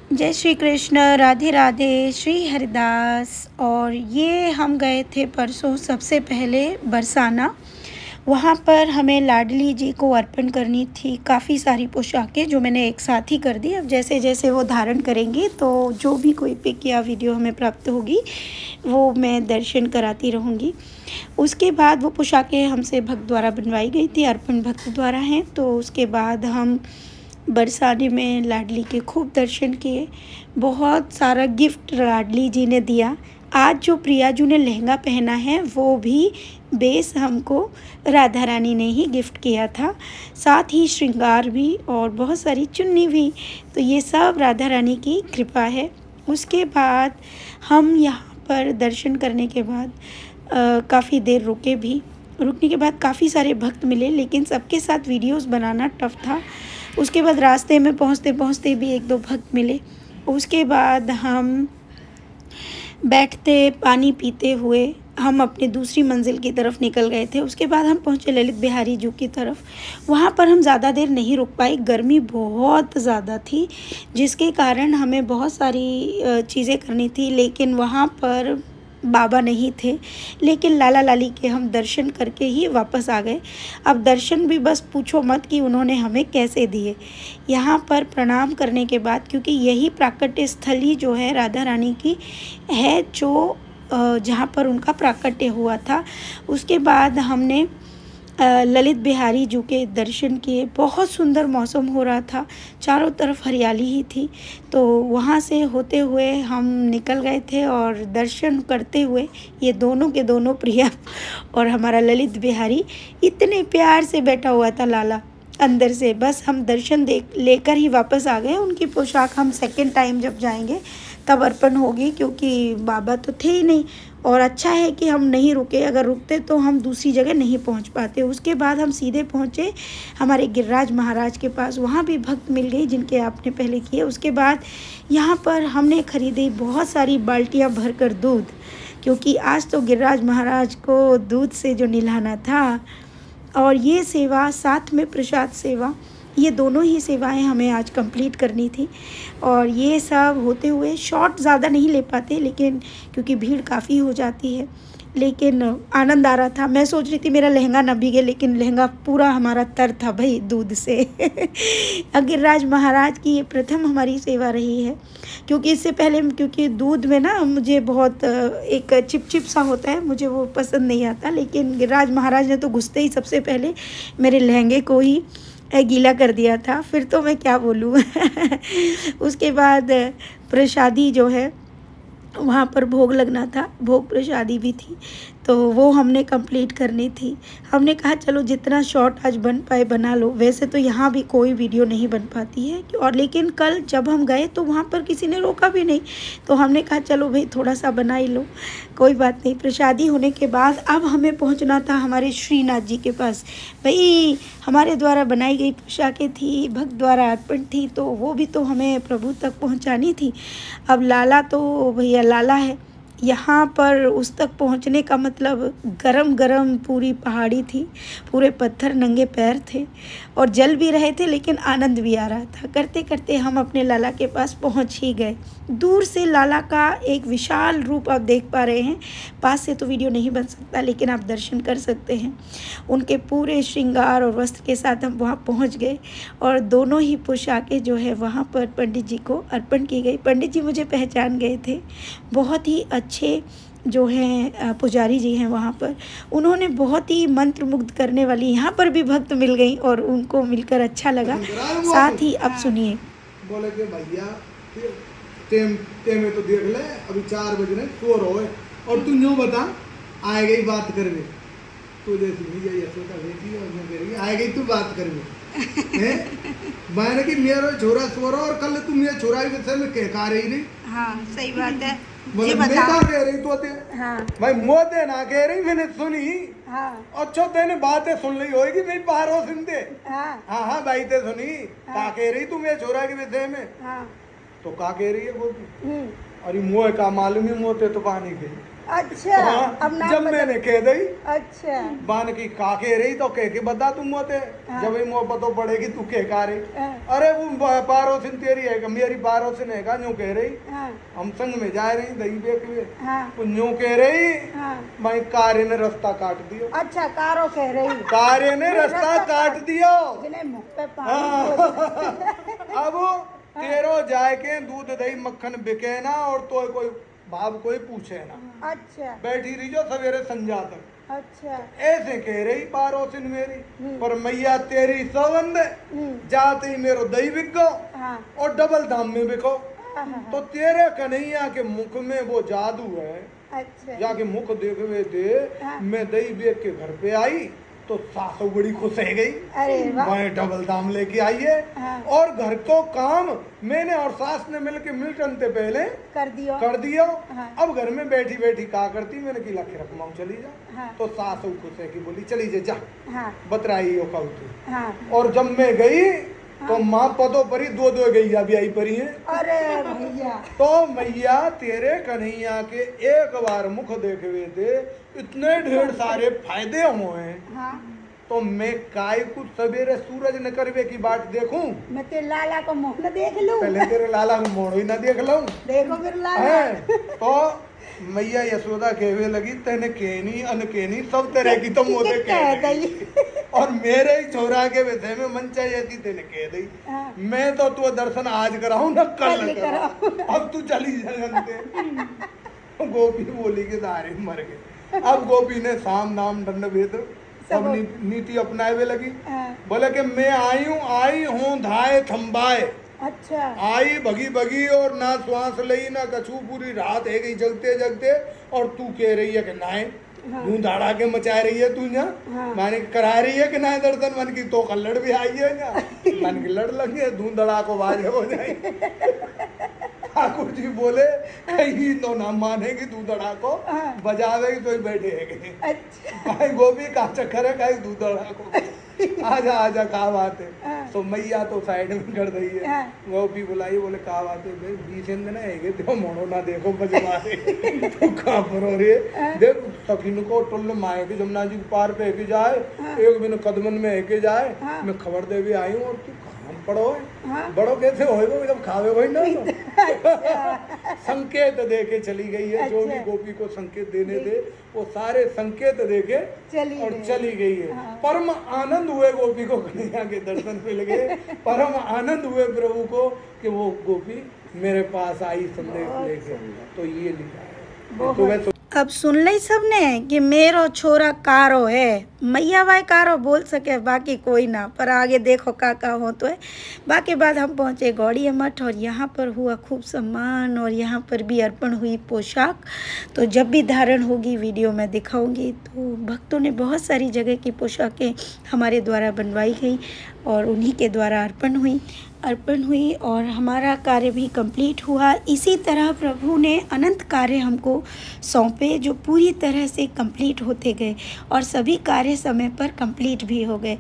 जय श्री कृष्ण, राधे राधे, श्री हरिदास। और ये हम गए थे परसों सबसे पहले बरसाना। वहाँ पर हमें लाडली जी को अर्पण करनी थी काफ़ी सारी पोशाकें, जो मैंने एक साथ ही कर दी। अब जैसे जैसे वो धारण करेंगी तो जो भी कोई पिक या वीडियो हमें प्राप्त होगी वो मैं दर्शन कराती रहूँगी। उसके बाद वो पोशाकें हमसे भक्त द्वारा बनवाई गई थी, अर्पण भक्त द्वारा हैं। तो उसके बाद हम बरसाने में लाडली के खूब दर्शन किए। बहुत सारा गिफ्ट लाडली जी ने दिया। आज जो प्रियाजू ने लहंगा पहना है वो भी बेस हमको राधा रानी ने ही गिफ्ट किया था, साथ ही श्रृंगार भी और बहुत सारी चुन्नी भी। तो ये सब राधा रानी की कृपा है। उसके बाद हम यहाँ पर दर्शन करने के बाद काफ़ी देर रुके भी। रुकने के बाद काफ़ी सारे भक्त मिले, लेकिन सबके साथ वीडियोस बनाना टफ था। उसके बाद रास्ते में पहुँचते पहुँचते भी एक दो भक्त मिले। उसके बाद हम बैठते पानी पीते हुए हम अपनी दूसरी मंजिल की तरफ निकल गए थे। उसके बाद हम पहुँचे ललित बिहारी जू की तरफ। वहाँ पर हम ज़्यादा देर नहीं रुक पाए, गर्मी बहुत ज़्यादा थी, जिसके कारण हमें बहुत सारी चीज़ें करनी थी। लेकिन वहाँ पर बाबा नहीं थे, लेकिन लाला लाली के हम दर्शन करके ही वापस आ गए। अब दर्शन भी बस पूछो मत कि उन्होंने हमें कैसे दिए। यहाँ पर प्रणाम करने के बाद, क्योंकि यही प्राकट्य स्थली जो है राधा रानी की है, जो जहाँ पर उनका प्राकट्य हुआ था। उसके बाद हमने ललित बिहारी जू के दर्शन किए। बहुत सुंदर मौसम हो रहा था, चारों तरफ हरियाली ही थी। तो वहाँ से होते हुए हम निकल गए थे और दर्शन करते हुए ये दोनों के दोनों प्रिया और हमारा ललित बिहारी इतने प्यार से बैठा हुआ था लाला अंदर से। बस हम दर्शन देख लेकर ही वापस आ गए। उनकी पोशाक हम सेकेंड टाइम जब जाएंगे तब अर्पण होगी, क्योंकि बाबा तो थे ही नहीं। और अच्छा है कि हम नहीं रुके, अगर रुकते तो हम दूसरी जगह नहीं पहुंच पाते। उसके बाद हम सीधे पहुंचे हमारे गिरिराज महाराज के पास। वहाँ भी भक्त मिल गई जिनके आपने पहले किए। उसके बाद यहाँ पर हमने खरीदी बहुत सारी बाल्टियाँ भरकर दूध, क्योंकि आज तो गिरिराज महाराज को दूध से जो नहलाना था। और ये सेवा साथ में प्रसाद सेवा, ये दोनों ही सेवाएं हमें आज कंप्लीट करनी थी। और ये सब होते हुए शॉट ज़्यादा नहीं ले पाते, लेकिन क्योंकि भीड़ काफ़ी हो जाती है, लेकिन आनंद आ रहा था। मैं सोच रही थी मेरा लहंगा ना भीगे, लेकिन लहंगा पूरा हमारा तर था भाई दूध से। गिरिराज महाराज की ये प्रथम हमारी सेवा रही है, क्योंकि इससे पहले क्योंकि दूध में ना मुझे बहुत एक चिपचिप सा होता है, मुझे वो पसंद नहीं आता। लेकिन गिरिराज महाराज ने तो घुसते ही सबसे पहले मेरे लहंगे को ही गीला कर दिया था, फिर तो मैं क्या बोलूँ। उसके बाद प्रसादी जो है वहाँ पर भोग लगना था, भोग प्रसादी भी थी, तो वो हमने कंप्लीट करनी थी। हमने कहा चलो जितना शॉर्ट आज बन पाए बना लो। वैसे तो यहाँ भी कोई वीडियो नहीं बन पाती है, और लेकिन कल जब हम गए तो वहाँ पर किसी ने रोका भी नहीं, तो हमने कहा चलो भाई थोड़ा सा बना ही लो, कोई बात नहीं। प्रसादी होने के बाद अब हमें पहुँचना था हमारे श्रीनाथ जी के पास। भाई हमारे द्वारा बनाई गई पोशाकें थी, भक्त द्वारा अर्पण थी, तो वो भी तो हमें प्रभु तक पहुँचानी थी। अब लाला तो भैया लाला है, यहाँ पर उस तक पहुँचने का मतलब गरम गरम पूरी पहाड़ी थी, पूरे पत्थर, नंगे पैर थे और जल भी रहे थे, लेकिन आनंद भी आ रहा था। करते करते हम अपने लाला के पास पहुँच ही गए। दूर से लाला का एक विशाल रूप आप देख पा रहे हैं, पास से तो वीडियो नहीं बन सकता, लेकिन आप दर्शन कर सकते हैं। उनके पूरे श्रृंगार और वस्त्र के साथ हम वहाँ पहुँच गए और दोनों ही पोशाकें जो है वहाँ पर पंडित जी को अर्पण की गई। पंडित जी मुझे पहचान गए थे, बहुत ही अच्छे जो हैं पुजारी जी हैं वहाँ पर। उन्होंने बहुत ही मंत्र मुग्ध करने वाली, यहाँ पर भी भक्त मिल गई और उनको मिलकर अच्छा लगा। साथ ही अब सुनिए। बोले कि भैया टेम तो देख ले, अभी 4 बजे सो रहो है और तू यूँ बता आए गई बात करने, तू जैसी नहीं जाइए सोता बेटी और मैं कह रही आए गई तू बात करने हैं। मैंने कि मेरा छोरा सो रहा और कल तू मेरा छोरा के विषय में कह रही नहीं। हाँ सही बात है। मतलब मैं क्या कह रही तो हाँ भाई मोते ना कह रही, मैंने सुनी। हाँ अच्छा तेने बातें सुन ली होगी मेरी बाहरों सुनते। हाँ हाँ हाँ भाई ते सुनी। क्या कह रही तू मेरे छोरा के विषय में? हाँ। तो क्या कह रही है वो? अरे मोह का मालूम ही मोते तो पानी गई। अच्छा अब नाम जब बता- मैंने कह दी अच्छा बान की काके रही तो कह के बता तुम मोते हाँ। जब ही मोह पतो पड़ेगी तू कह का रही हाँ। अरे वो पारोसिन तेरी है मेरी पारोसिन है का यूं कह रही हाँ हम संग में जा रही दही बेक में हाँ वो यूं कह रही हाँ भाई कार्य ने रास्ता काट दियो अच्छा कारो कह रही कार्य ने रास्ता काट दियो जिन्हें मुख पे हाँ। पानी अब तेरो जाए के दूध दही मक्खन बिके ना और तो कोई भाव कोई पूछे ना अच्छा बैठी रही जो सवेरे संजा तक अच्छा ऐसे कह रही पारोसिन मेरी पर मैया तेरी सौगंध जाते ही मेरो दही बिक गो हाँ और डबल दाम में बिको हाँ, हाँ, तो तेरे कन्हैया के मुख में वो जादू है अच्छा जाके मुख देखवे थे हाँ। मैं दही बेच के घर पे आई तो सासू बड़ी खुश है गई अरे वाह मैं डबल दाम लेके आई है हाँ। और घर को काम मैंने और सास ने मिलके मिल्टन से पहले कर दियो कर दिया हाँ। अब घर में बैठी बैठी का करती मैंने की लखे रखमाऊ चली जा हाँ। तो सासू खुश है कि बोली चली जा हाँ बतराई हो कहू तू हाँ और जब मैं गई तो माँ पदों परी दो गैया भी आई परी है अरे भैया तो मैया तेरे कन्हैया के एक बार मुख देखवे थे इतने ढेर सारे फायदे हुए हाँ तो मैं काय कुछ सवेरे सूरज न करवे की बाट देखूं मैं तेरे लाला को मुंह न देख लूं पहले तेरे लाला को मोड़ ही ना देख लूं देखो फिर लाला है तो मैया यशोदा कहवे लगी तेने कहनी अनकहनी सब तरह की तो मोते कह दी और मेरे ही छोरा के विषय में मन चाहिए थी तेने कह दी हाँ। मैं तो तू दर्शन आज कराऊं न कल कल कराऊं अब तू चली जा गोपी बोली के दारे मर गए अब गोपी ने साम नाम दंड भेद सब नीति अपनाए लगी हाँ। बोले कि मैं आई हूँ धाए थम्बाए अच्छा आई भगी भगी और ना श्वास लई ना कछू पूरी रात है गई जगते जगते और तू कह रही है कि नाए हाँ। तू दाड़ा के मचा रही है तू हाँ। माने करा रही है कि नाए दर्शन मन की तो कल्लड़ भी आई है ना मन की लड़ लगे धूम धड़ा को बाज हो जाए ठाकुर जी बोले कहीं तो ना मानेगी तू धड़ा को हाँ। बजावेगी तो ही बैठे है अच्छा भाई गोभी का चक्कर है कहीं दूध धड़ा को आजा आजा का बात है हाँ। तो मैया तो साइड में कर रही है हाँ। गोपी बुलाई बोले का बात है भाई बीस दिन है तो मोड़ो ना देखो बजवा रहे तो कहाँ पर हो रही है देख सखीन को टोल माए के जमुना जी के पार पे है जाए एक बिन कदमन में है जाए हाँ। मैं खबर दे भी आई हूँ और तू कहाँ पढ़ो है हाँ। बड़ो कैसे हो जब खावे हो ना अच्छा संकेत दे के चली गई है जो भी अच्छा। गोपी को संकेत देने थे वो सारे संकेत दे के चली और गई। चली गई है हाँ। परम आनंद हुए गोपी को कन्हैया के दर्शन मिल गए परम आनंद हुए प्रभु को कि वो गोपी मेरे पास आई संदेश बहुत लेके सुंदर। तो ये लिखा है बहुत। तो मैं अब सुन ली सबने कि मेरो छोरा कारो है मैया भाई कारो बोल सके बाकी कोई ना पर आगे देखो का हो तो है बाकी बाद हम पहुँचे गौड़ी मठ और यहाँ पर हुआ खूब सम्मान और यहाँ पर भी अर्पण हुई पोशाक तो जब भी धारण होगी वीडियो में दिखाऊंगी तो भक्तों ने बहुत सारी जगह की पोशाकें हमारे द्वारा बनवाई गई और उन्हीं के द्वारा अर्पण हुई और हमारा कार्य भी कंप्लीट हुआ। इसी तरह प्रभु ने अनंत कार्य हमको सौंपे जो पूरी तरह से कंप्लीट होते गए और सभी कार्य समय पर कंप्लीट भी हो गए।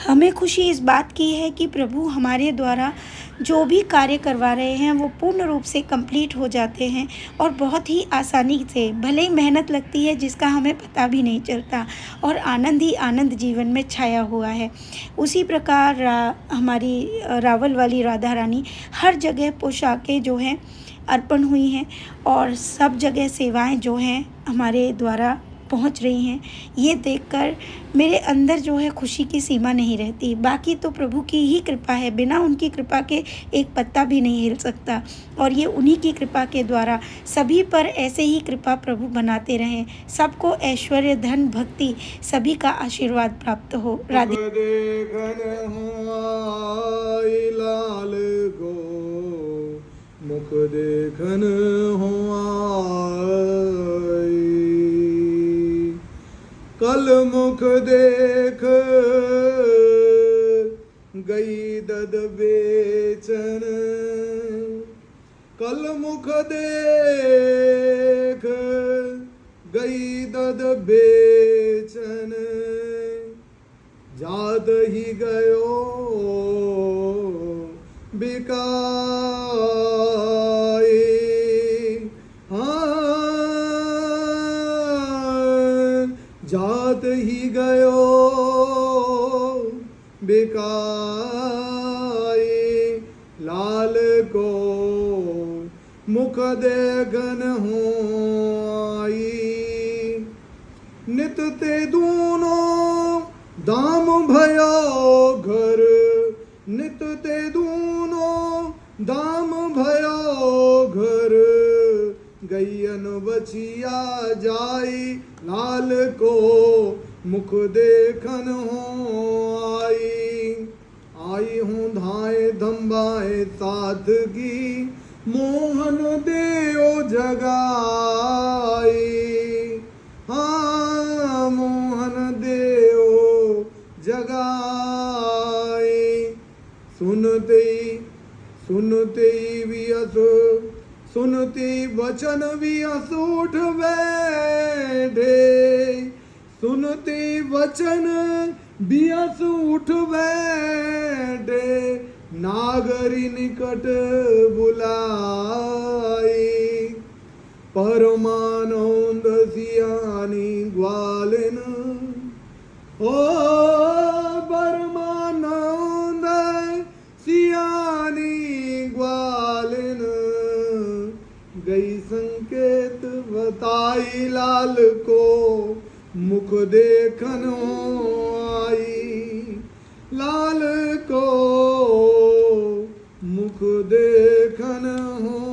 हमें खुशी इस बात की है कि प्रभु हमारे द्वारा जो भी कार्य करवा रहे हैं वो पूर्ण रूप से कंप्लीट हो जाते हैं और बहुत ही आसानी से भले ही मेहनत लगती है जिसका हमें पता भी नहीं चलता और आनंद ही आनंद जीवन में छाया हुआ है। उसी प्रकार हमारी रावल वाली राधा रानी हर जगह पोशाकें जो हैं अर्पण हुई हैं और सब जगह सेवाएं जो हैं हमारे द्वारा पहुंच रही हैं। ये देखकर मेरे अंदर जो है खुशी की सीमा नहीं रहती। बाकी तो प्रभु की ही कृपा है, बिना उनकी कृपा के एक पत्ता भी नहीं हिल सकता और ये उन्हीं की कृपा के द्वारा सभी पर ऐसे ही कृपा प्रभु बनाते रहें। सबको ऐश्वर्य धन भक्ति सभी का आशीर्वाद प्राप्त हो। राधे मुख देखन हो कल मुख देख गई दद बेचन कल मुख देख गई दद बेचन जाद ही गयो बिकाए हाँ मुख देखन हो आई। नित ते दूनों दाम भयो घर, नित ते दूनों दाम भयो घर। गैयन बचिया जाई लाल को मुख देखन हो आई। आई हूँ धाए धम्बाए सादगी मोहन देओ जगाई। हाँ मोहन देओ जगाई। सुनते वियस सुनते वचन वियस उठ बैठे। सुनते वचन बियस उठ बैठे। नागरी निकट बुलाई। परमानंद सियानी ग्वालिन ओ परमानंद सियानी ग्वालिन। गई संकेत बताई लाल को मुख देखन आई। लाल को मुख देखन हो